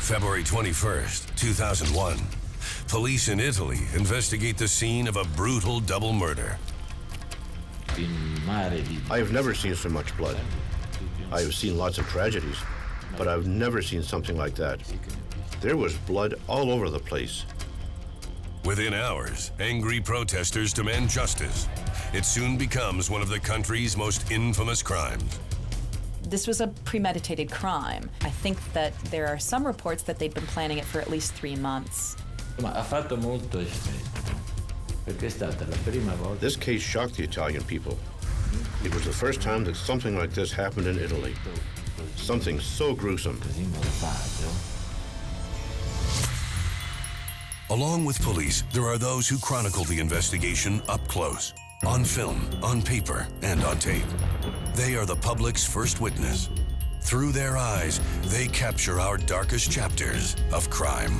February 21st, 2001. Police in Italy investigate the scene of a brutal double murder. I have never seen so much blood. I have seen lots of tragedies, but I've never seen something like that. There was blood all over the place. Within hours, angry protesters demand justice. It soon becomes one of the country's most infamous crimes. This was a premeditated crime. I think that there are some reports that they'd been planning it for at least 3 months. This case shocked the Italian people. It was the first time that something like this happened in Italy. Something so gruesome. Along with police, there are those who chronicle the investigation up close, on film, on paper, and on tape. They are the public's first witness. Through their eyes, they capture our darkest chapters of crime.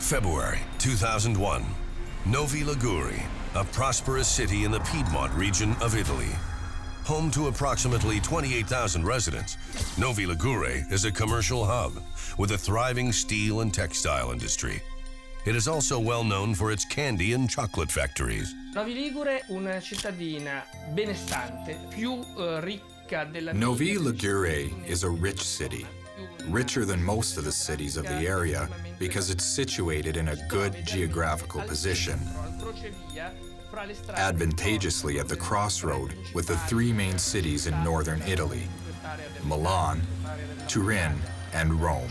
February 2001, Novi Liguri, a prosperous city in the Piedmont region of Italy. Home to approximately 28,000 residents, Novi Liguri is a commercial hub with a thriving steel and textile industry. It is also well known for its candy and chocolate factories. Novi Ligure, una cittadina benestante, più ricca della... Novi Liguri is a rich city, richer than most of the cities of the area because it's situated in a good geographical position, advantageously at the crossroad with the 3 main cities in northern Italy, Milan, Turin, and Rome.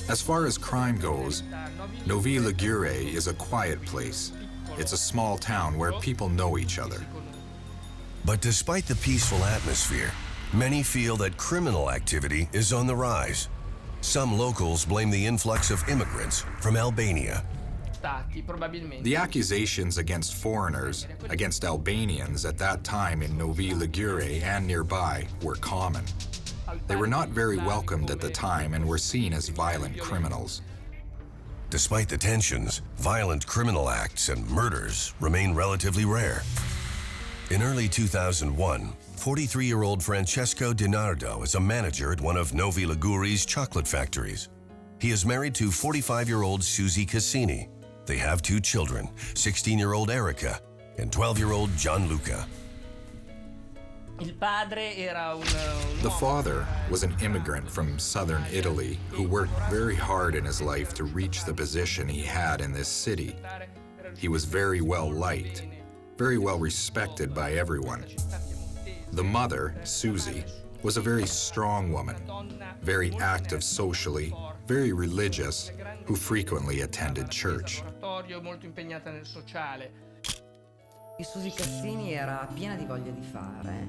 As far as crime goes, Novi Liguri is a quiet place. It's a small town where people know each other. But despite the peaceful atmosphere, many feel that criminal activity is on the rise. Some locals blame the influx of immigrants from Albania. The accusations against foreigners, against Albanians at that time in Novi Liguri and nearby, were common. They were not very welcomed at the time and were seen as violent criminals. Despite the tensions, violent criminal acts and murders remain relatively rare. In early 2001, 43-year-old Francesco DiNardo is a manager at one of Novi Liguri's chocolate factories. He is married to 45-year-old Susie Cassini. They have 2 children, 16-year-old Erica and 12-year-old John Luca. The father was an immigrant from southern Italy who worked very hard in his life to reach the position he had in this city. He was very well liked, very well respected by everyone. The mother, Susie, was a very strong woman, very active socially, very religious, who frequently attended church.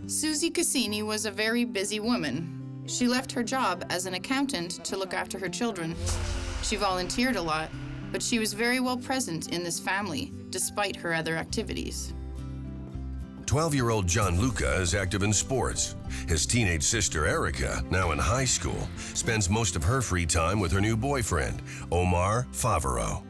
Susie Cassini was a very busy woman. She left her job as an accountant to look after her children. She volunteered a lot, but she was very well present in this family, despite her other activities. 12-year-old John Luca is active in sports. His teenage sister Erica, now in high school, spends most of her free time with her new boyfriend, Omar Favaro.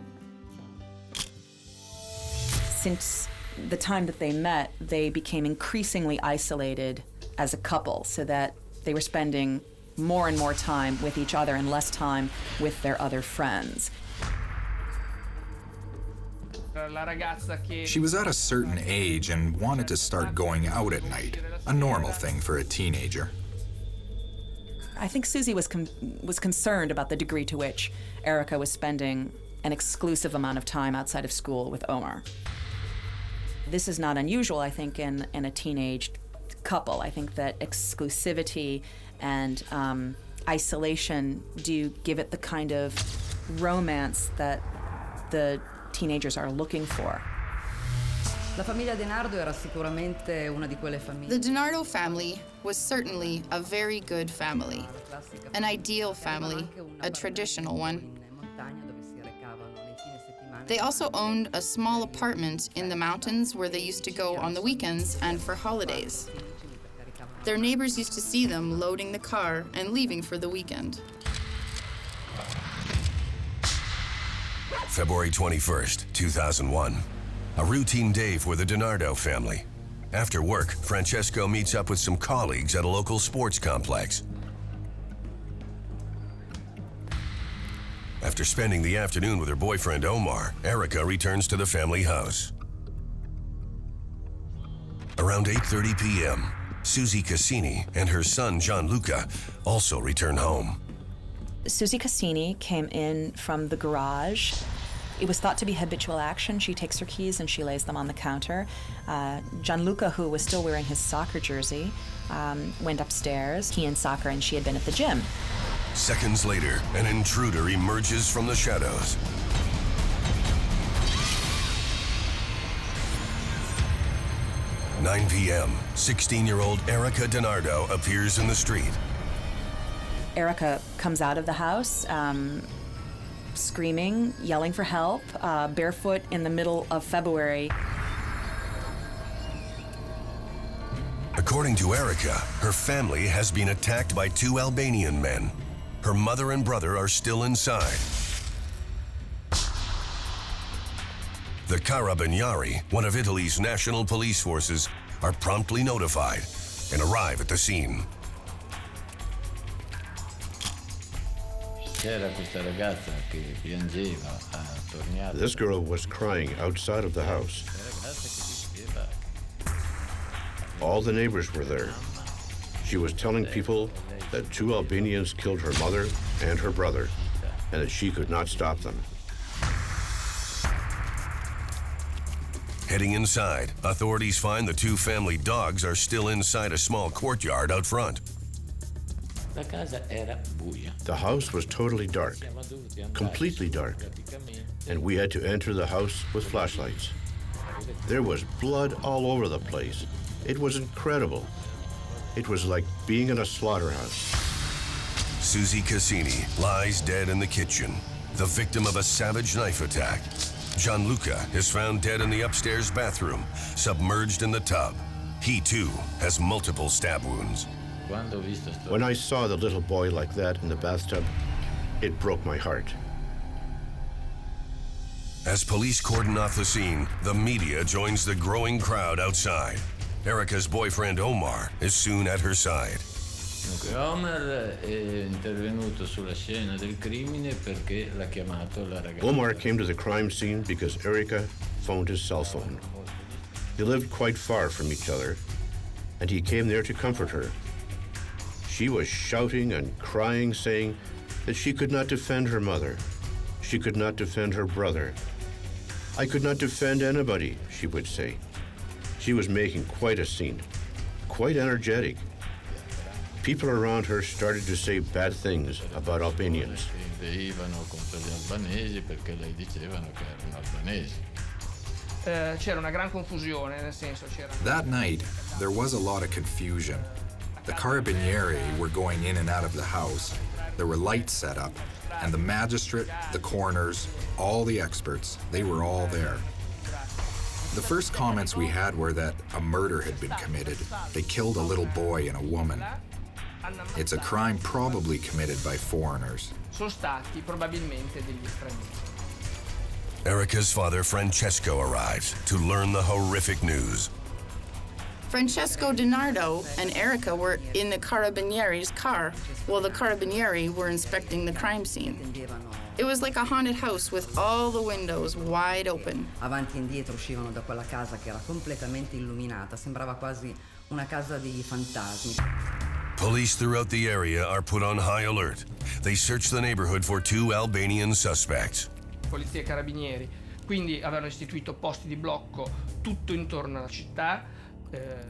Since the time that they met, they became increasingly isolated as a couple, so that they were spending more and more time with each other and less time with their other friends. She was at a certain age and wanted to start going out at night, a normal thing for a teenager. I think Susie was concerned about the degree to which Erica was spending an exclusive amount of time outside of school with Omar. This is not unusual, I think, in a teenage couple. I think that exclusivity and isolation do give it the kind of romance that the teenagers are looking for. La famiglia DiNardo era sicuramente una di quelle famiglie. The DiNardo family was certainly a very good family, an ideal family, a traditional one. They also owned a small apartment in the mountains where they used to go on the weekends and for holidays. Their neighbors used to see them loading the car and leaving for the weekend. February 21st, 2001. A routine day for the DiNardo family. After work, Francesco meets up with some colleagues at a local sports complex. After spending the afternoon with her boyfriend Omar, Erica returns to the family house. Around 8:30 p.m., Susie Cassini and her son John Luca also return home. Susie Cassini came in from the garage. It was thought to be habitual action. She takes her keys and she lays them on the counter. John Luca, who was still wearing his soccer jersey, went upstairs. He in soccer and she had been at the gym. Seconds later, an intruder emerges from the shadows. – 9 p.m., 16-year-old Erica DiNardo appears in the street. Erica comes out of the house, screaming, yelling for help, barefoot in the middle of February. According to Erica, her family has been attacked by 2 Albanian men. Her mother and brother are still inside. The Carabinieri, one of Italy's national police forces, are promptly notified and arrive at the scene. This girl was crying outside of the house. All the neighbors were there. She was telling people that 2 Albanians killed her mother and her brother, and that she could not stop them. Heading inside, authorities find the 2 family dogs are still inside a small courtyard out front. The house was totally dark, completely dark, and we had to enter the house with flashlights. There was blood all over the place. It was incredible. It was like being in a slaughterhouse. Susie Cassini lies dead in the kitchen, the victim of a savage knife attack. John Luca is found dead in the upstairs bathroom, submerged in the tub. He too has multiple stab wounds. When I saw the little boy like that in the bathtub, it broke my heart. As police cordon off the scene, the media joins the growing crowd outside. Erica's boyfriend Omar is soon at her side. Omar came to the crime scene because Erica phoned his cell phone. They lived quite far from each other, and he came there to comfort her. She was shouting and crying, saying that she could not defend her mother. She could not defend her brother. I could not defend anybody, she would say. She was making quite a scene, quite energetic. People around her started to say bad things about Albanians. That night, there was a lot of confusion. The Carabinieri were going in and out of the house. There were lights set up, and the magistrate, the coroners, all the experts, they were all there. The first comments we had were that a murder had been committed. They killed a little boy and a woman. It's a crime probably committed by foreigners. Erica's father, Francesco, arrives to learn the horrific news. Francesco DiNardo and Erica were in the Carabinieri's car while the Carabinieri were inspecting the crime scene. It was like a haunted house with all the windows wide open. Avanti e indietro uscivano da quella casa che era completamente illuminata, sembrava quasi una casa di fantasmi. Police throughout the area are put on high alert. They search the neighborhood for 2 Albanian suspects. Polizia e Carabinieri quindi avevano istituito posti di blocco tutto intorno alla città.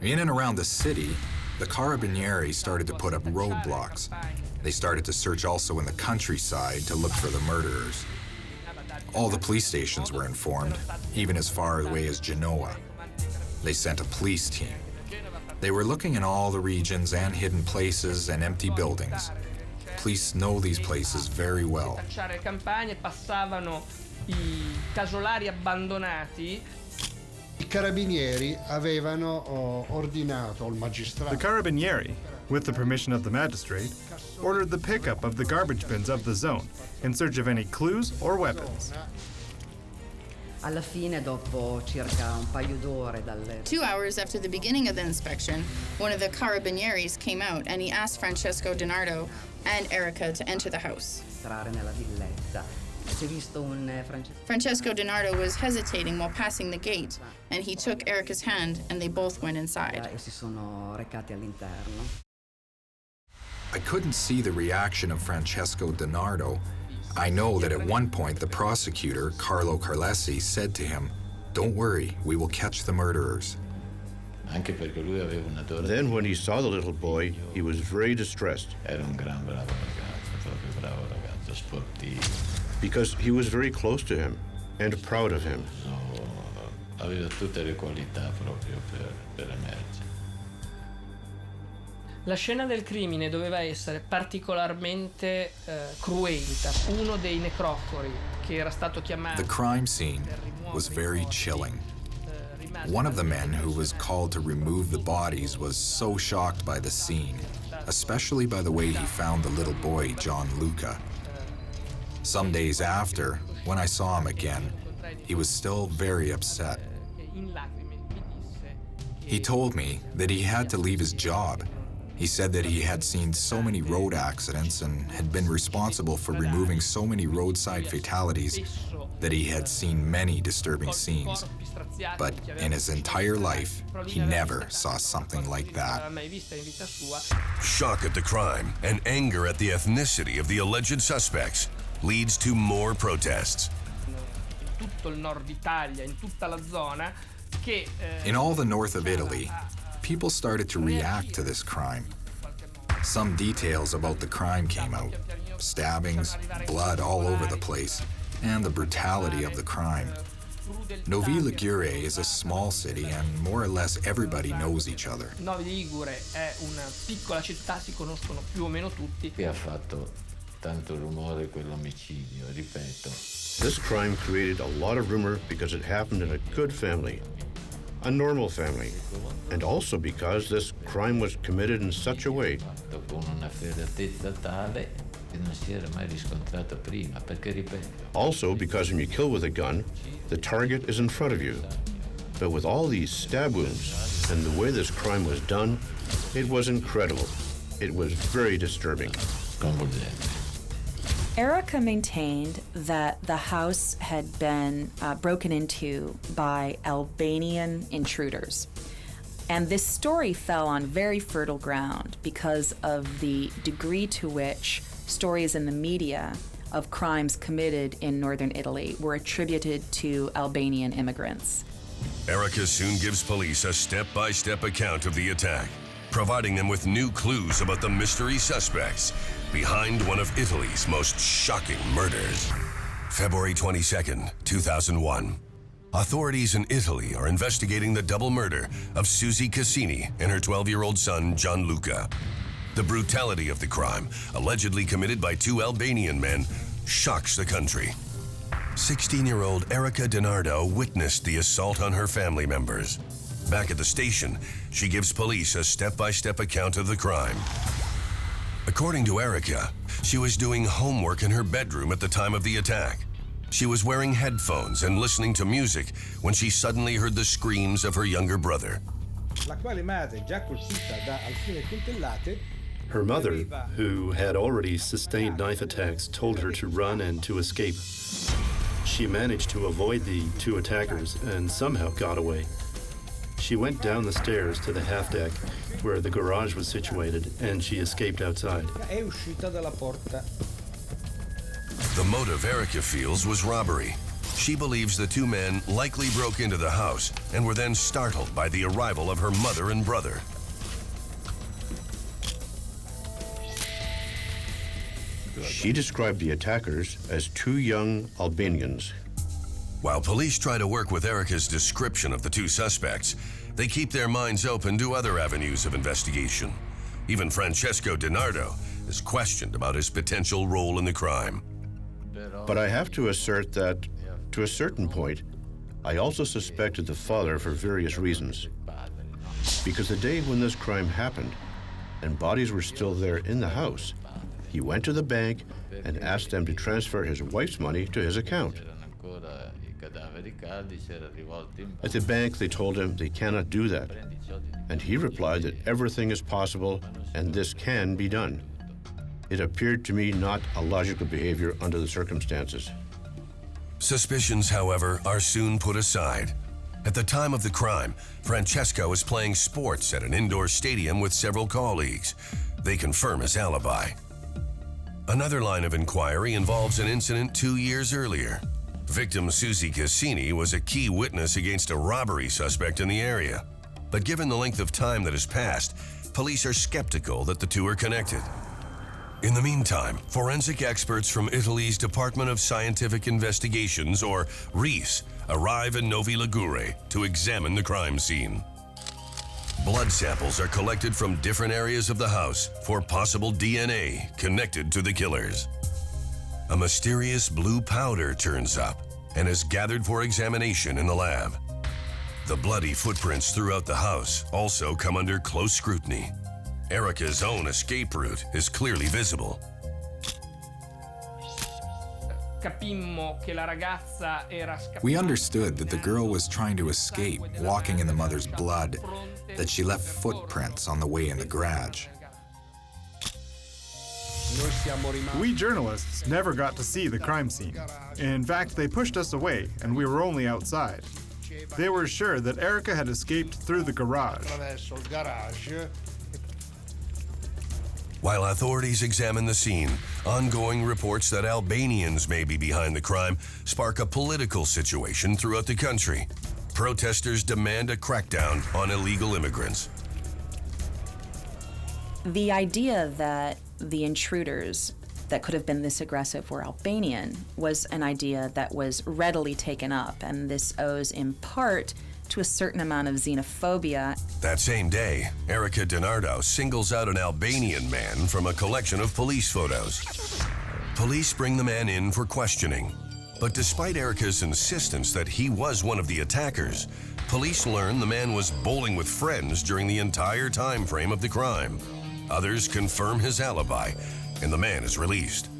In and around the city, the Carabinieri started to put up roadblocks. They started to search also in the countryside to look for the murderers. All the police stations were informed, even as far away as Genoa. They sent a police team. They were looking in all the regions and hidden places and empty buildings. Police know these places very well. Cacciare campagne, passavano I casolari abbandonati. I Carabinieri avevano ordinato al magistrato. The Carabinieri, with the permission of the magistrate, ordered the pickup of the garbage bins of the zone in search of any clues or weapons. Alla fine, dopo circa un paio d'ore dalle... 2 hours after the beginning of the inspection, one of the Carabinieris came out and he asked Francesco DiNardo and Erica to enter the house. Entrare nella villetta. Si è visto un Francesco DiNardo was hesitating while passing the gate, and he took Erica's hand and they both went inside. E si sono recati all'interno. I couldn't see the reaction of Francesco DiNardo. I know that at one point the prosecutor, Carlo Carlesi, said to him, "Don't worry, we will catch the murderers." Then when he saw the little boy, he was very distressed. Because he was very close to him and proud of him. La scena del crimine doveva essere particolarmente cruenta. Uno dei necrofori che era stato chiamato... The crime scene was very chilling. One of the men who was called to remove the bodies was so shocked by the scene, especially by the way he found the little boy, John Luca. Some days after, when I saw him again, he was still very upset. He told me that he had to leave his job. He said that he had seen so many road accidents and had been responsible for removing so many roadside fatalities that he had seen many disturbing scenes. But in his entire life, he never saw something like that. Shock at the crime and anger at the ethnicity of the alleged suspects leads to more protests. In all the north of Italy, people started to react to this crime. Some details about the crime came out. Stabbings, blood all over the place, and the brutality of the crime. Novi Liguri is a small city and more or less everybody knows each other. Novi Ligure è una piccola città, si conoscono più o meno tutti. Che ha fatto tanto rumore quell'omicidio, ripeto. This crime created a lot of rumor because it happened in a good family, a normal family, and also because this crime was committed in such a way. Con una efferatezza tale che non si era mai riscontrata prima, perché ripeto. Also because when you kill with a gun, the target is in front of you. But with all these stab wounds and the way this crime was done, it was incredible. It was very disturbing. Erica maintained that the house had been broken into by Albanian intruders. And this story fell on very fertile ground because of the degree to which stories in the media of crimes committed in northern Italy were attributed to Albanian immigrants. Erica soon gives police a step-by-step account of the attack, providing them with new clues about the mystery suspects behind one of Italy's most shocking murders. February 22nd, 2001. Authorities in Italy are investigating the double murder of Susie Cassini and her 12-year-old son, John Luca. The brutality of the crime, allegedly committed by two Albanian men, shocks the country. 16-year-old Erica DiNardo witnessed the assault on her family members. Back at the station, she gives police a step-by-step account of the crime. According to Erica, she was doing homework in her bedroom at the time of the attack. She was wearing headphones and listening to music when she suddenly heard the screams of her younger brother. Her mother, who had already sustained knife attacks, told her to run and to escape. She managed to avoid the two attackers and somehow got away. She went down the stairs to the half deck where the garage was situated and she escaped outside. The motive Erica feels was robbery. She believes the two men likely broke into the house and were then startled by the arrival of her mother and brother. She described the attackers as two young Albanians. While police try to work with Erica's description of the two suspects, they keep their minds open to other avenues of investigation. Even Francesco DiNardo is questioned about his potential role in the crime. But I have to assert that, to a certain point, I also suspected the father for various reasons. Because the day when this crime happened, and bodies were still there in the house, he went to the bank and asked them to transfer his wife's money to his account. At the bank, they told him they cannot do that. And he replied that everything is possible and this can be done. It appeared to me not a logical behavior under the circumstances. Suspicions, however, are soon put aside. At the time of the crime, Francesco is playing sports at an indoor stadium with several colleagues. They confirm his alibi. Another line of inquiry involves an incident 2 years earlier. Victim Susie Cassini was a key witness against a robbery suspect in the area. But given the length of time that has passed, police are skeptical that the two are connected. In the meantime, forensic experts from Italy's Department of Scientific Investigations, or RIS, arrive in Novi Liguri to examine the crime scene. Blood samples are collected from different areas of the house for possible DNA connected to the killers. A mysterious blue powder turns up and is gathered for examination in the lab. The bloody footprints throughout the house also come under close scrutiny. Erica's own escape route is clearly visible. We understood that the girl was trying to escape, walking in the mother's blood, that she left footprints on the way in the garage. We journalists never got to see the crime scene. In fact, they pushed us away, and we were only outside. They were sure that Erica had escaped through the garage. While authorities examine the scene, ongoing reports that Albanians may be behind the crime spark a political situation throughout the country. Protesters demand a crackdown on illegal immigrants. The idea that the intruders that could have been this aggressive were Albanian was an idea that was readily taken up, and this owes in part to a certain amount of xenophobia. That same day, Erica DiNardo singles out an Albanian man from a collection of police photos. Police bring the man in for questioning. But despite Erica's insistence that he was one of the attackers, police learn the man was bowling with friends during the entire time frame of the crime. Others confirm his alibi, and the man is released.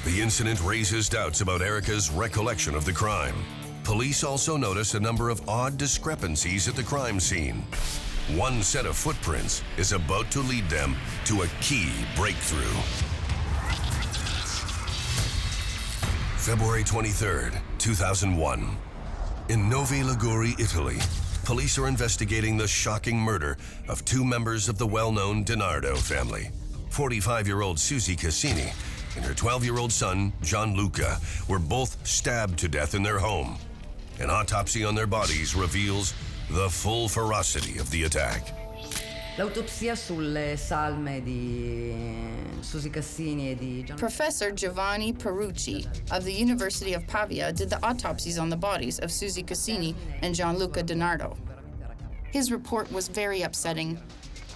The incident raises doubts about Erica's recollection of the crime. Police also notice a number of odd discrepancies at the crime scene. One set of footprints is about to lead them to a key breakthrough. February 23rd, 2001. In Novi Liguri, Italy, police are investigating the shocking murder of two members of the well-known DiNardo family. 45-year-old Susie Cassini and her 12-year-old son, John Luca, were both stabbed to death in their home. An autopsy on their bodies reveals the full ferocity of the attack. L'autopsia sulle salme di Susie Cassini e di John... Professor Giovanni Perucci of the University of Pavia did the autopsies on the bodies of Susie Cassini and John Luca DiNardo. His report was very upsetting.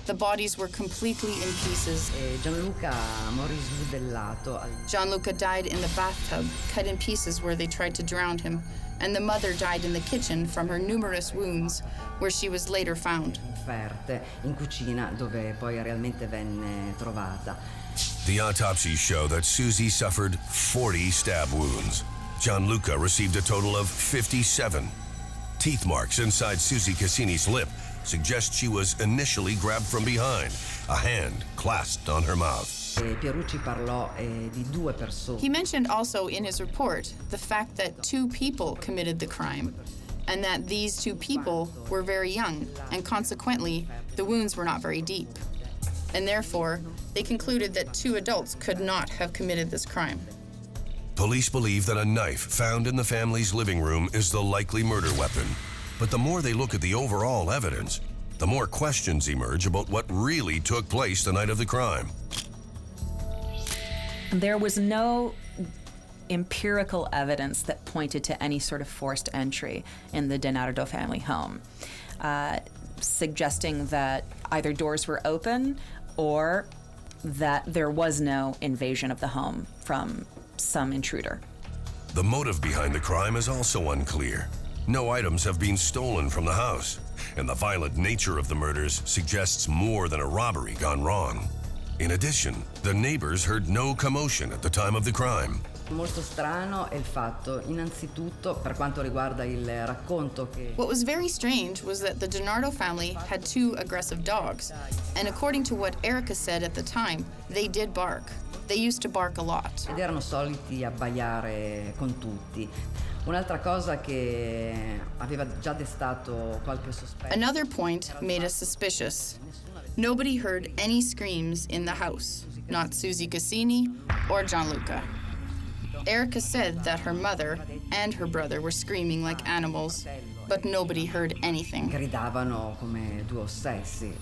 The bodies were completely in pieces. John Luca morì sbudellato. John Luca died in the bathtub, cut in pieces where they tried to drown him, and the mother died in the kitchen from her numerous wounds, where she was later found. In cucina, dove poi realmente venne trovata. The autopsies show that Susie suffered 40 stab wounds. John Luca received a total of 57. Teeth marks inside Susie Cassini's lip suggest she was initially grabbed from behind, a hand clasped on her mouth. Perucci parlò di due persone. He mentioned also in his report the fact that two people committed the crime, and that these two people were very young, and consequently, the wounds were not very deep. And therefore, they concluded that two adults could not have committed this crime. Police believe that a knife found in the family's living room is the likely murder weapon. But the more they look at the overall evidence, the more questions emerge about what really took place the night of the crime. There was no empirical evidence that pointed to any sort of forced entry in the DiNardo family home, suggesting that either doors were open or that there was no invasion of the home from some intruder. The motive behind the crime is also unclear. No items have been stolen from the house, and the violent nature of the murders suggests more than a robbery gone wrong. In addition, the neighbors heard no commotion at the time of the crime. Molto strano è il fatto, innanzitutto, per quanto riguarda il racconto che... What was very strange was that the DiNardo family had 2 aggressive dogs, and according to what Erica said at the time, they did bark. They used to bark a lot. Ed erano soliti abbaiare con tutti. Un'altra cosa che aveva già destato qualche sospetto. Another point made us suspicious. Nobody heard any screams in the house, not Susie Cassini or John Luca. Erica said that her mother and her brother were screaming like animals, but nobody heard anything. Gridavano come 2 ossessi.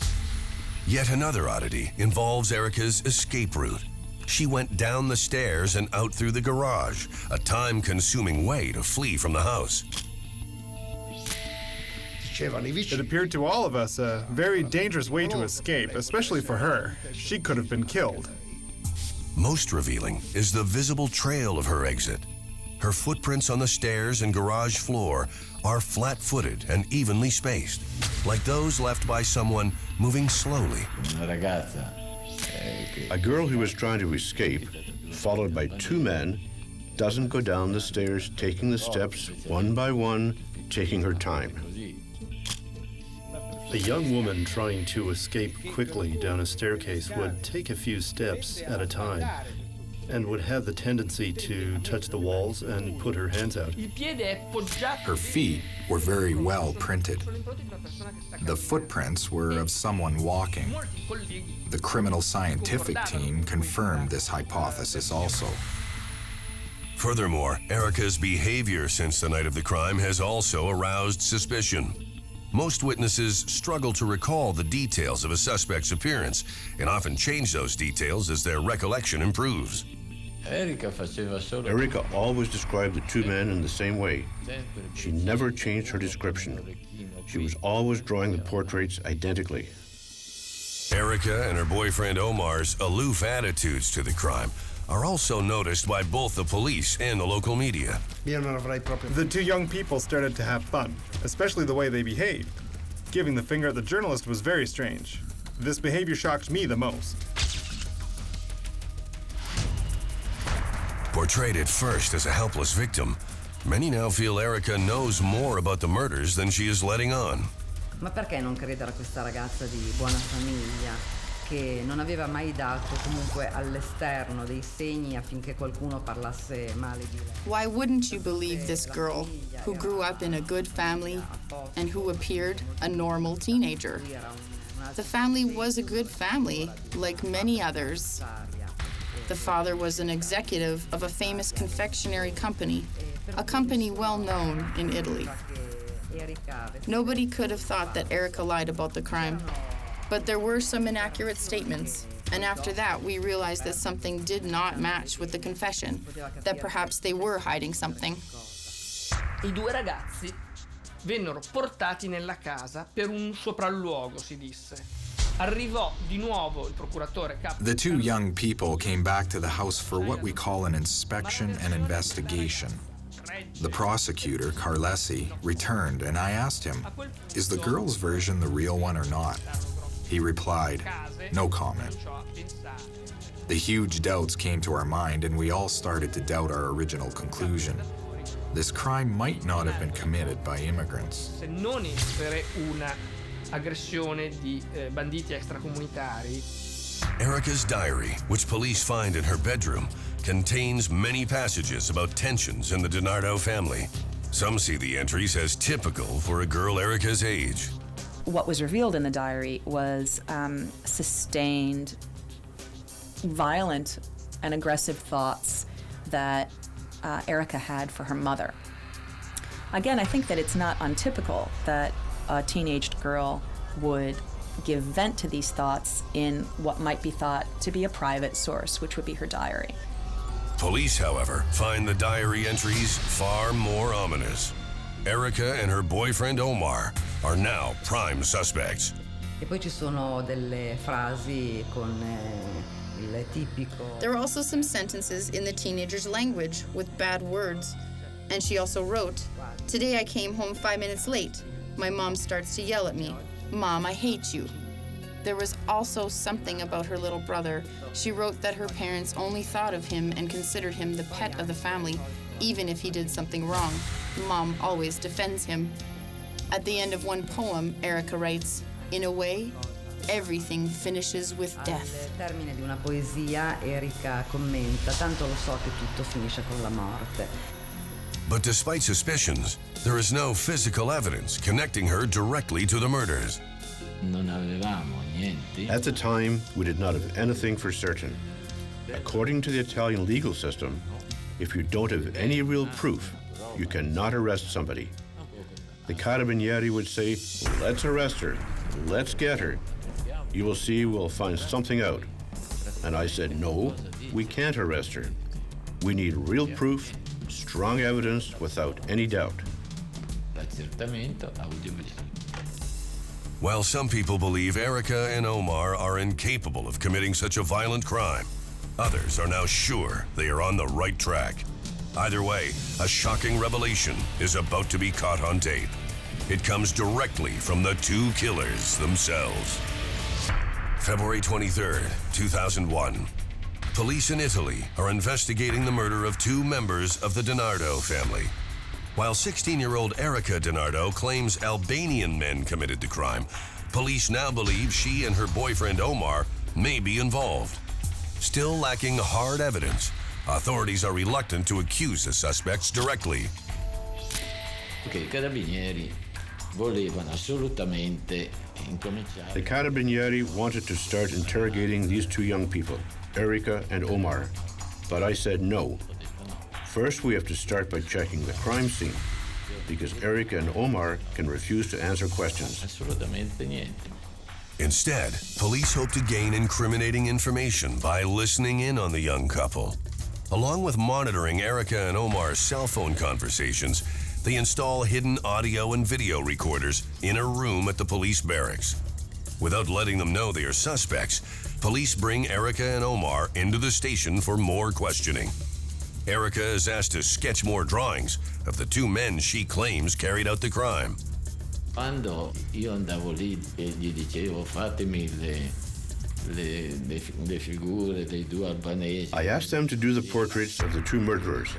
Yet another oddity involves Erica's escape route. She went down the stairs and out through the garage, a time-consuming way to flee from the house. It appeared to all of us a very dangerous way to escape, especially for her. She could have been killed. Most revealing is the visible trail of her exit. Her footprints on the stairs and garage floor are flat-footed and evenly spaced, like those left by someone moving slowly. A girl who was trying to escape, followed by 2 men, doesn't go down the stairs taking the steps one by one, taking her time. A young woman trying to escape quickly down a staircase would take a few steps at a time and would have the tendency to touch the walls and put her hands out. Her feet were very well printed. The footprints were of someone walking. The criminal scientific team confirmed this hypothesis also. Furthermore, Erica's behavior since the night of the crime has also aroused suspicion. Most witnesses struggle to recall the details of a suspect's appearance and often change those details as their recollection improves. Erica always described the 2 men in the same way. She never changed her description. She was always drawing the portraits identically. Erica and her boyfriend Omar's aloof attitudes to the crime are also noticed by both the police and the local media. The 2 young people started to have fun, especially the way they behaved. Giving the finger at the journalist was very strange. This behavior shocked me the most. Portrayed at first as a helpless victim, many now feel Erica knows more about the murders than she is letting on. Ma perché non credere a questa ragazza di buona famiglia che non aveva mai dato comunque all'esterno dei segni affinché qualcuno parlasse male di lei? Why wouldn't you believe this girl who grew up in a good family and who appeared a normal teenager? The family was a good family, like many others. The father was an executive of a famous confectionery company, a company well known in Italy. Nobody could have thought that Erica lied about the crime, but there were some inaccurate statements, and after that we realized that something did not match with the confession, that perhaps they were hiding something. I 2 ragazzi vennero portati nella casa per un sopralluogo, si disse. Arrivò di nuovo il procuratore capo. The 2 young people came back to the house for what we call an inspection and investigation. The prosecutor, Carlesi, returned and I asked him, "Is the girl's version the real one or not?" He replied, "No comment." The huge doubts came to our mind and we all started to doubt our original conclusion. This crime might not have been committed by immigrants. Se non essere una aggressione di banditi extracomunitari. Erica's diary, which police find in her bedroom, contains many passages about tensions in the DiNardo family. Some see the entries as typical for a girl Erica's age. What was revealed in the diary was sustained, violent and aggressive thoughts that Erica had for her mother. Again, I think that it's not untypical that a teenaged girl would give vent to these thoughts in what might be thought to be a private source, which would be her diary. Police, however, find the diary entries far more ominous. Erica and her boyfriend Omar are now prime suspects. E poi ci sono delle frasi con il tipico. There are also some sentences in the teenager's language with bad words. And she also wrote, "Today I came home 5 minutes late. My mom starts to yell at me. Mom, I hate you." There was also something about her little brother. She wrote that her parents only thought of him and considered him the pet of the family, even if he did something wrong. Mom always defends him. At the end of one poem, Erica writes, "In a way, everything finishes with death." Al termine di una poesia, Erika commenta, tanto lo so che tutto finisce con la morte. But despite suspicions, there is no physical evidence connecting her directly to the murders. Non avevamo niente. At the time, we did not have anything for certain. According to the Italian legal system, if you don't have any real proof, you cannot arrest somebody. The Carabinieri would say, "Let's arrest her. Let's get her. You will see we'll find something out." And I said, "No, we can't arrest her. We need real proof, strong evidence without any doubt." L'accertamento audiovisivo. While some people believe Erica and Omar are incapable of committing such a violent crime, others are now sure they are on the right track. Either way, a shocking revelation is about to be caught on tape. It comes directly from the two killers themselves. February 23rd, 2001. Police in Italy are investigating the murder of two members of the DiNardo family. While 16-year-old Erica DiNardo claims Albanian men committed the crime, police now believe she and her boyfriend Omar may be involved. Still lacking hard evidence, authorities are reluctant to accuse the suspects directly. Perché i carabinieri volevano assolutamente incominciare. The Carabinieri wanted to start interrogating these two young people, Erica and Omar, but I said no. First, we have to start by checking the crime scene, because Erica and Omar can refuse to answer questions. Assolutamente niente. Instead, police hope to gain incriminating information by listening in on the young couple. Along with monitoring Erica and Omar's cell phone conversations, they install hidden audio and video recorders in a room at the police barracks. Without letting them know they are suspects, police bring Erica and Omar into the station for more questioning. Erica is asked to sketch more drawings of the two men she claims carried out the crime. Quando io andavo lì e gli dicevo fatemi le figure dei due albanesi. I asked them to do the portraits of the two murderers.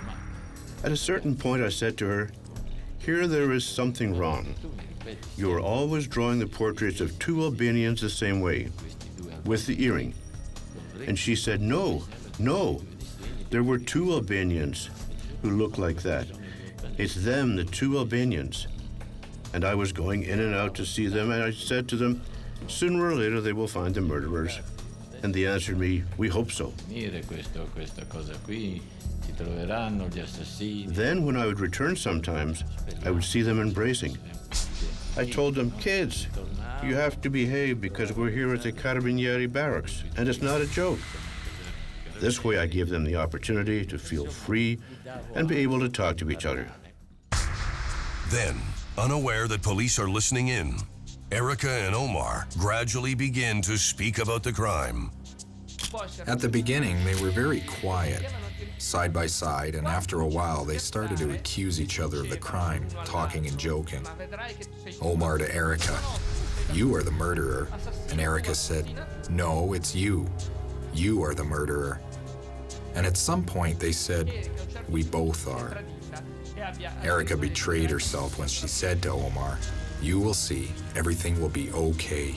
At a certain point, I said to her, "Here there is something wrong. You are always drawing the portraits of two Albanians the same way, with the earring." And she said, "No, no. There were two Albanians who look like that. It's them, the two Albanians." And I was going in and out to see them, and I said to them, "Sooner or later they will find the murderers." And they answered me, "We hope so." Questa cosa qui, si troveranno gli assassini. Then when I would return sometimes, I would see them embracing. I told them, "Kids, you have to behave because we're here at the Carabinieri barracks, and it's not a joke." This way I gave them the opportunity to feel free and be able to talk to each other. Then, unaware that police are listening in, Erica and Omar gradually begin to speak about the crime. At the beginning, they were very quiet, side by side, and after a while, they started to accuse each other of the crime, talking and joking. Omar to Erica, "You are the murderer." And Erica said, "No, it's you. You are the murderer." And at some point, they said, "We both are." Erica betrayed herself when she said to Omar, "You will see, everything will be okay."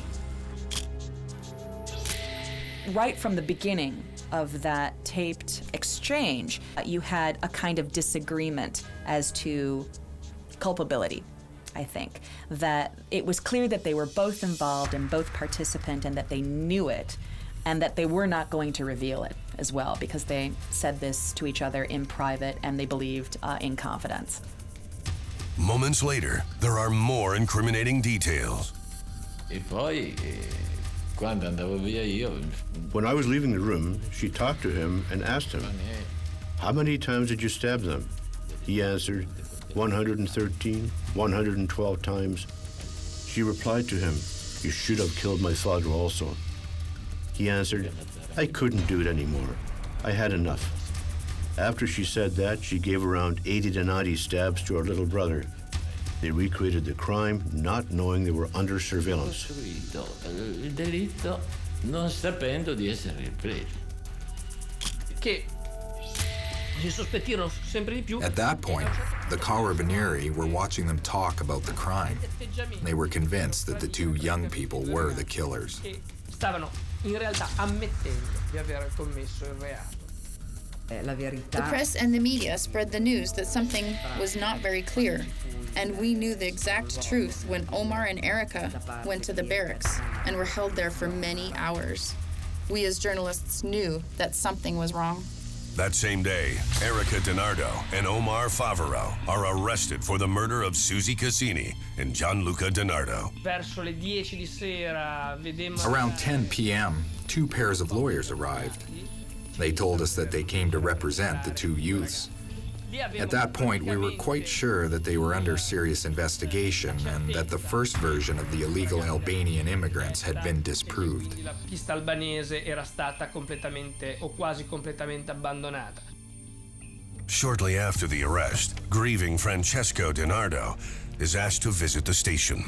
Right from the beginning of that taped exchange, you had a kind of disagreement as to culpability, I think. That it was clear that they were both involved and both participant and that they knew it and that they were not going to reveal it as well because they said this to each other in private and they believed in confidence. Moments later, there are more incriminating details. E poi, quando andavo via io... When I was leaving the room, she talked to him and asked him, "How many times did you stab them?" He answered, 113, 112 times. She replied to him, "You should have killed my father also." He answered, "I couldn't do it anymore. I had enough." After she said that, she gave around 80 to 90 stabs to our little brother. They recreated the crime, not knowing they were under surveillance. Il delitto non sapendo di essere ripresi. Che si sospettirono sempre di più. At that point, the Carabinieri were watching them talk about the crime. They were convinced that the two young people were the killers. Che stavano in realtà ammettendo di aver commesso il reato. La verità. The press and the media spread the news that something was not very clear, and we knew the exact truth when Omar and Erica went to the barracks and were held there for many hours. We as journalists knew that something was wrong. That same day, Erica DiNardo and Omar Favaro are arrested for the murder of Susie Cassini and John Luca DiNardo. Verso le 10 di sera vedemmo. Around 10 p.m., two pairs of lawyers arrived. They told us that they came to represent the two youths. At that point, we were quite sure that they were under serious investigation and that the first version of the illegal Albanian immigrants had been disproved. La pista albanese era stata completamente o quasi completamente abbandonata. Shortly after the arrest, grieving Francesco DiNardo is asked to visit the station.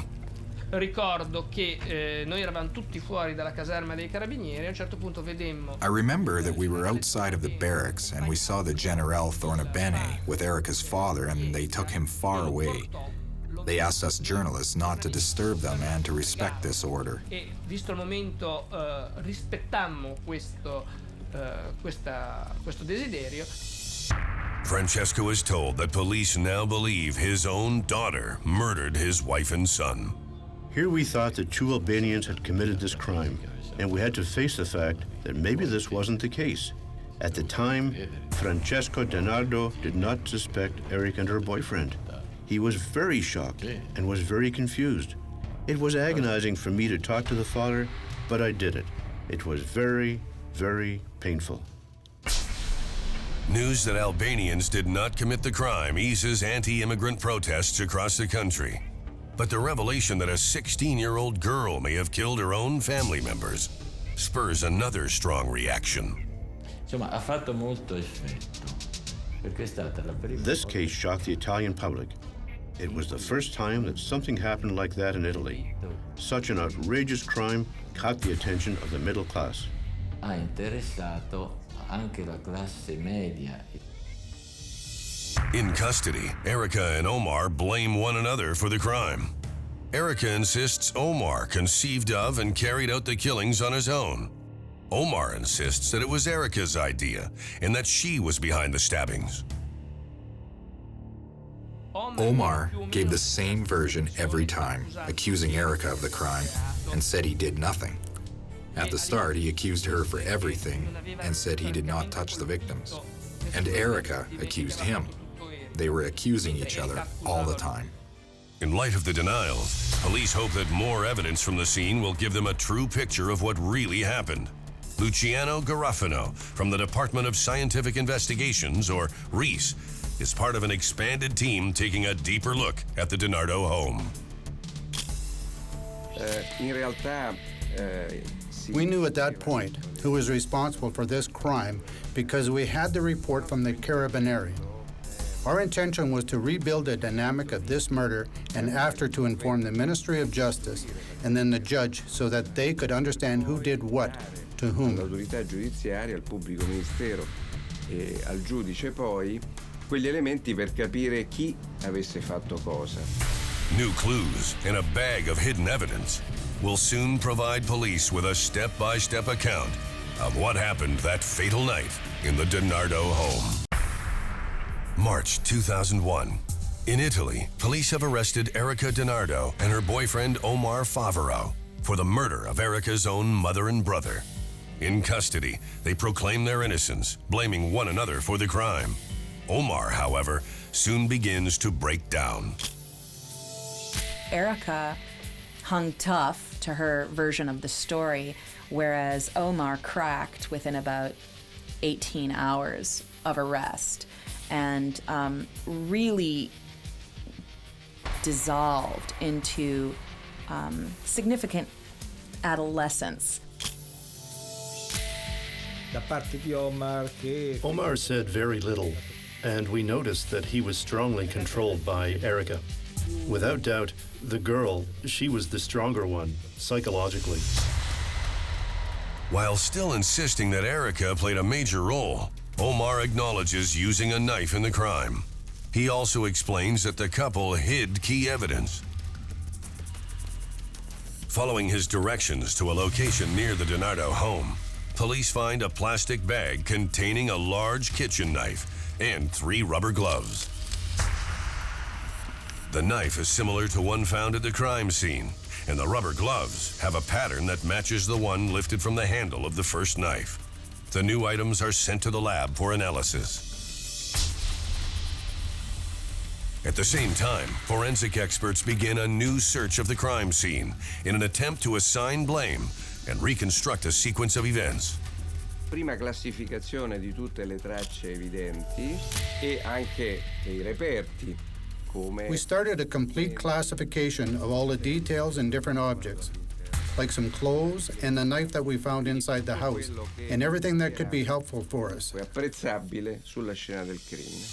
Ricordo che noi eravamo tutti fuori dalla caserma dei Carabinieri e a un certo punto vedemmo. I remember that we were outside of the barracks and we saw the General Thornabene with Erica's father and they took him far away. They asked us journalists not to disturb them and to respect this order. E visto il momento rispettammo questo desiderio. Francesco is told that police now believe his own daughter murdered his wife and son. Here we thought that two Albanians had committed this crime, and we had to face the fact that maybe this wasn't the case. At the time, Francesco DiNardo did not suspect Erica and her boyfriend. He was very shocked and was very confused. It was agonizing for me to talk to the father, but I did it. It was very, very painful. News that Albanians did not commit the crime eases anti-immigrant protests across the country. But the revelation that a 16-year-old girl may have killed her own family members spurs another strong reaction. Insomma, ha fatto molto effetto. Perché è stata la prima. This case shocked the Italian public. It was the first time that something happened like that in Italy. Such an outrageous crime caught the attention of the middle class. Ha interessato anche la classe media. In custody, Erica and Omar blame one another for the crime. Erica insists Omar conceived of and carried out the killings on his own. Omar insists that it was Erica's idea and that she was behind the stabbings. Omar gave the same version every time, accusing Erica of the crime, and said he did nothing. At the start, he accused her for everything and said he did not touch the victims. And Erica accused him. They were accusing each other all the time. In light of the denials, police hope that more evidence from the scene will give them a true picture of what really happened. Luciano Garofano from the Department of Scientific Investigations, or RIS, is part of an expanded team taking a deeper look at the DiNardo home. We knew at that point who was responsible for this crime because we had the report from the Carabinieri. Our intention was to rebuild the dynamic of this murder and after to inform the Ministry of Justice and then the judge so that they could understand who did what to whom. All'autorità giudiziaria, al pubblico ministero e al giudice poi quegli elementi per capire chi avesse fatto cosa. New clues and a bag of hidden evidence will soon provide police with a step-by-step account of what happened that fatal night in the DiNardo home. March 2001. In Italy, police have arrested Erica DiNardo and her boyfriend Omar Favaro for the murder of Erica's own mother and brother. In custody, they proclaim their innocence, blaming one another for the crime. Omar, however, soon begins to break down. Erica hung tough to her version of the story, whereas Omar cracked within about 18 hours. of arrest and really dissolved into significant adolescence. Omar said very little, and we noticed that he was strongly controlled by Erica. Without doubt, the girl, she was the stronger one, psychologically. While still insisting that Erica played a major role, Omar acknowledges using a knife in the crime. He also explains that the couple hid key evidence. Following his directions to a location near the DiNardo home, police find a plastic bag containing a large kitchen knife and 3 rubber gloves. The knife is similar to one found at the crime scene, and the rubber gloves have a pattern that matches the one lifted from the handle of the first knife. The new items are sent to the lab for analysis. At the same time, forensic experts begin a new search of the crime scene in an attempt to assign blame and reconstruct a sequence of events. Prima classificazione di tutte le tracce evidenti e anche dei reperti. We started a complete classification of all the details and different objects, like some clothes and the knife that we found inside the house, and everything that could be helpful for us. Apprezzabile sulla scena del crimine.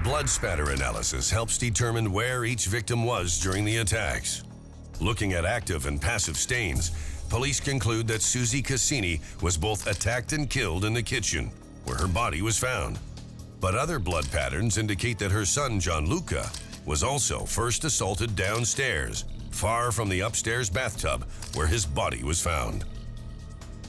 Blood spatter analysis helps determine where each victim was during the attacks. Looking at active and passive stains, police conclude that Susie Cassini was both attacked and killed in the kitchen, where her body was found. But other blood patterns indicate that her son, John Luca, was also first assaulted downstairs, far from the upstairs bathtub where his body was found.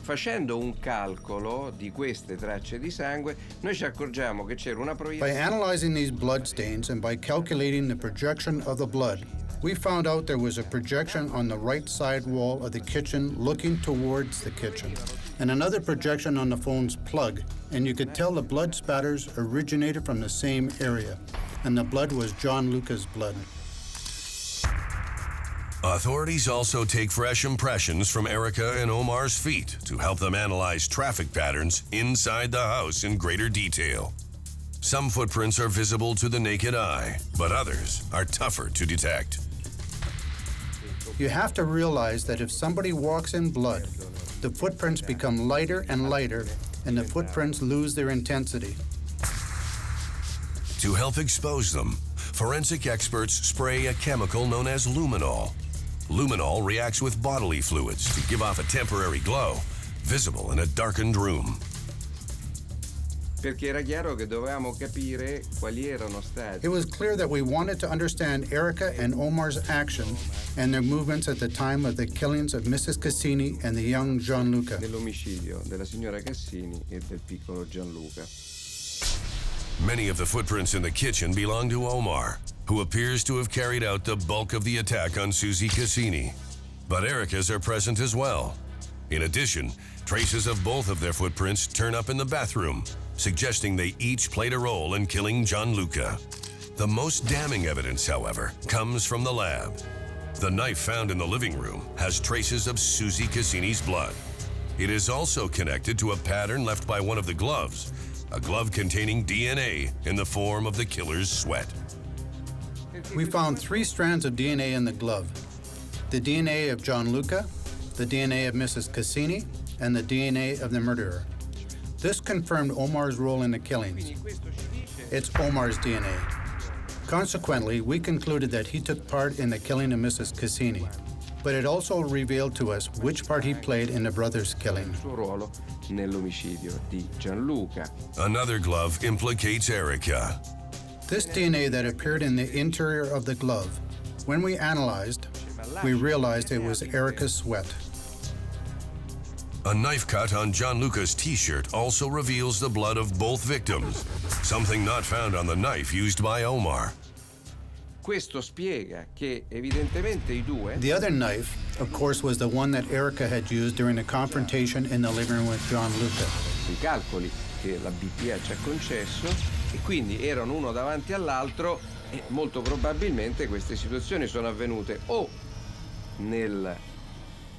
Facendo un calcolo di queste tracce di sangue, noi ci accorgiamo che c'era una By proiezione. analyzing these blood stains and by calculating the projection of the blood, we found out there was a projection on the right side wall of the kitchen looking towards the kitchen, and another projection on the phone's plug, and you could tell the blood spatters originated from the same area, and the blood was John Luca's blood. Authorities also take fresh impressions from Erica and Omar's feet to help them analyze traffic patterns inside the house in greater detail. Some footprints are visible to the naked eye, but others are tougher to detect. You have to realize that if somebody walks in blood, the footprints become lighter and lighter, and the footprints lose their intensity. To help expose them, forensic experts spray a chemical known as luminol. Luminol reacts with bodily fluids to give off a temporary glow, visible in a darkened room. Perché era chiaro che dovevamo capire quali erano stati. It was clear that we wanted to understand Erica and Omar's action and their movements at the time of the killings of Mrs. Cassini and the young John Luca. Dell'omicidio della signora Cassini e del piccolo Gianluca. Many of the footprints in the kitchen belong to Omar, who appears to have carried out the bulk of the attack on Susie Cassini. But Erica's are present as well. In addition, traces of both of their footprints turn up in the bathroom, suggesting they each played a role in killing John Luca. The most damning evidence, however, comes from the lab. The knife found in the living room has traces of Susie Cassini's blood. It is also connected to a pattern left by one of the gloves, a glove containing DNA in the form of the killer's sweat. We found 3 strands of DNA in the glove. The DNA of John Luca, the DNA of Mrs. Cassini, and the DNA of the murderer. This confirmed Omar's role in the killings. It's Omar's DNA. Consequently, we concluded that he took part in the killing of Mrs. Cassini, but it also revealed to us which part he played in the brothers' killing. Il suo ruolo nell'omicidio di Gianluca. Another glove implicates Erica. This DNA that appeared in the interior of the glove, when we analyzed, we realized it was Erica's sweat. A knife cut on John Luca's t-shirt also reveals the blood of both victims, something not found on the knife used by Omar. Questo spiega che evidentemente i due. The other knife, of course, was the one that Erica had used during the confrontation in the living room with John Luca. I calcoli che la BPA ci ha concesso e quindi erano uno davanti all'altro e molto probabilmente queste situazioni sono avvenute o nel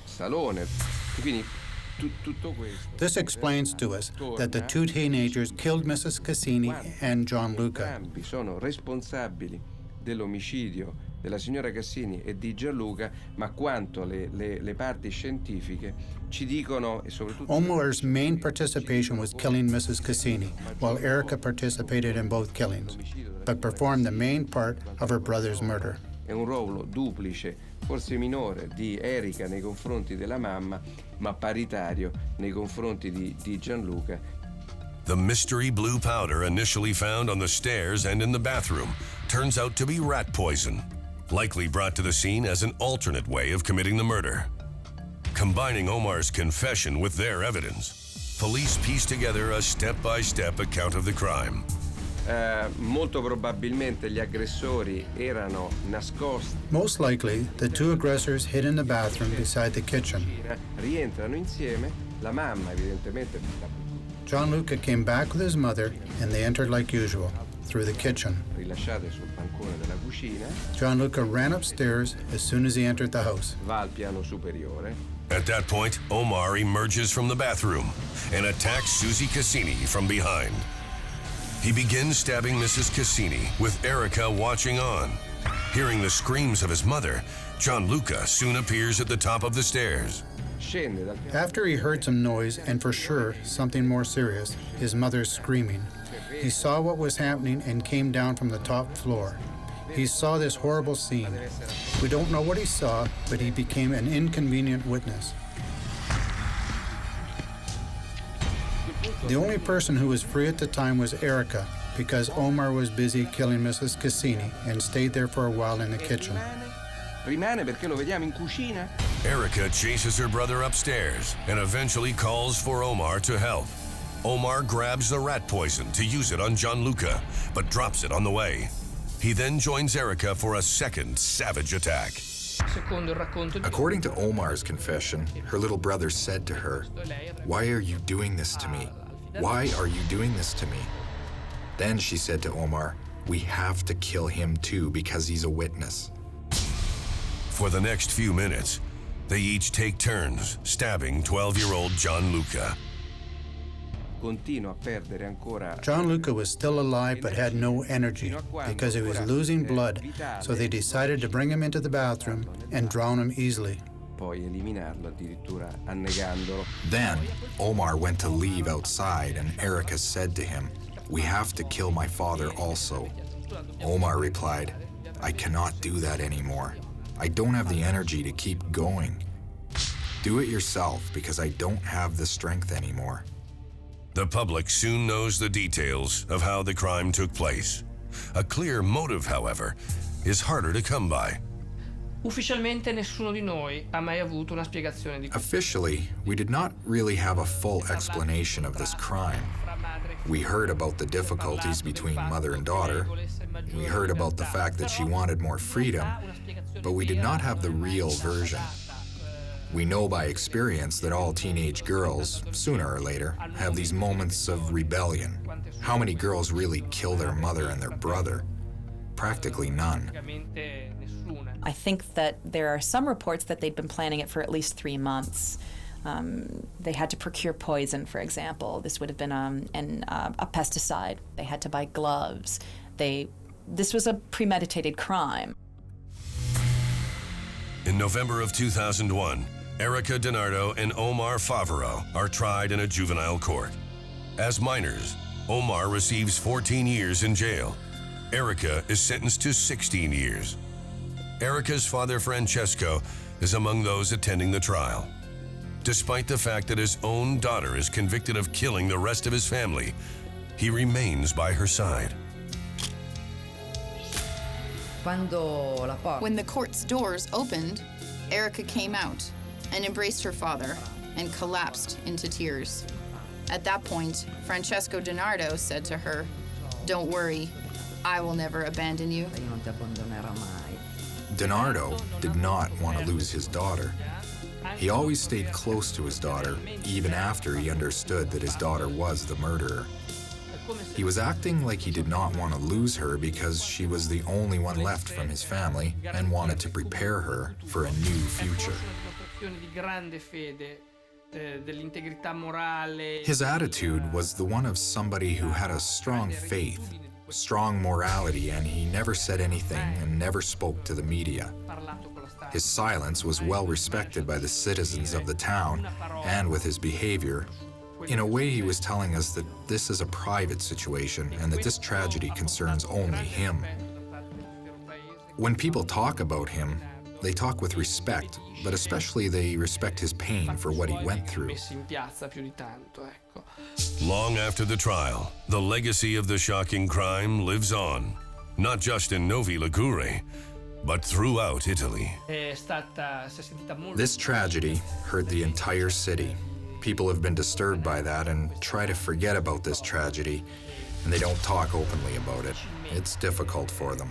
salone, quindi This explains to us that the two teenagers killed Mrs. Cassini and John Luca. Entrambi sono responsabili dell'omicidio della signora Cassini e di Gianluca, ma quanto le parti scientifiche ci dicono e soprattutto Omar's main participation was killing Mrs. Cassini, while Erica participated in both killings, but performed the main part of her brother's murder. è un ruolo duplice, forse minore, di Erika nei confronti della mamma, ma paritario nei confronti di Gianluca. The mystery blue powder initially found on the stairs and in the bathroom turns out to be rat poison, likely brought to the scene as an alternate way of committing the murder. Combining Omar's confession with their evidence, police piece together a step-by-step account of the crime. Molto probabilmente gli aggressori erano nascosti. Most likely, the two aggressors hid in the bathroom beside the kitchen. Rientrano insieme, la mamma evidentemente. John Luca came back with his mother, and they entered like usual, through the kitchen. Rilasciate sul bancone della cucina. John Luca ran upstairs as soon as he entered the house. Va al piano superiore. At that point, Omar emerges from the bathroom and attacks Susie Cassini from behind. He begins stabbing Mrs. Cassini, with Erica watching on. Hearing the screams of his mother, John Luca soon appears at the top of the stairs. After he heard some noise, and for sure something more serious, his mother's screaming, he saw what was happening and came down from the top floor. He saw this horrible scene. We don't know what he saw, but he became an inconvenient witness. The only person who was free at the time was Erica, because Omar was busy killing Mrs. Cassini and stayed there for a while in the kitchen. Rimane perché lo vediamo in cucina. Erica chases her brother upstairs and eventually calls for Omar to help. Omar grabs the rat poison to use it on John Luca, but drops it on the way. He then joins Erica for a second savage attack. According to Omar's confession, her little brother said to her, "Why are you doing this to me? Why are you doing this to me?" Then she said to Omar, "We have to kill him too because he's a witness." For the next few minutes, they each take turns stabbing 12-year-old John Luca. John Luca was still alive but had no energy because he was losing blood, so they decided to bring him into the bathroom and drown him easily. Then Omar went to leave outside and Erica said to him, "We have to kill my father also." Omar replied, "I cannot do that anymore. I don't have the energy to keep going. Do it yourself because I don't have the strength anymore." The public soon knows the details of how the crime took place. A clear motive, however, is harder to come by. Ufficialmente nessuno di noi ha mai avuto una spiegazione di Officially, we did not really have a full explanation of this crime. We heard about the difficulties between mother and daughter. We heard about the fact that she wanted more freedom, but we did not have the real version. We know by experience that all teenage girls, sooner or later, have these moments of rebellion. How many girls really kill their mother and their brother? Practically none. I think that there are some reports that they'd been planning it for at least 3 months. They had to procure poison, for example. This would have been a pesticide. They had to buy gloves. This was a premeditated crime. In November of 2001, Erica DiNardo and Omar Favaro are tried in a juvenile court. As minors, Omar receives 14 years in jail. Erica is sentenced to 16 years. Erica's father, Francesco, is among those attending the trial. Despite the fact that his own daughter is convicted of killing the rest of his family, he remains by her side. When the court's doors opened, Erica came out and embraced her father and collapsed into tears. At that point, Francesco DiNardo said to her, "Don't worry, I will never abandon you." DiNardo did not want to lose his daughter. He always stayed close to his daughter, even after he understood that his daughter was the murderer. He was acting like he did not want to lose her because she was the only one left from his family and wanted to prepare her for a new future. Di grande fede dell'integrità morale. His attitude was the one of somebody who had a strong faith, strong morality, and he never said anything and never spoke to the media. His silence was well respected by the citizens of the town, and with his behavior, in a way he was telling us that this is a private situation and that this tragedy concerns only him. When people talk about him, they talk with respect, but especially they respect his pain for what he went through. Long after the trial, the legacy of the shocking crime lives on, not just in Novi Liguri, but throughout Italy. This tragedy hurt the entire city. People have been disturbed by that and try to forget about this tragedy, and they don't talk openly about it. It's difficult for them.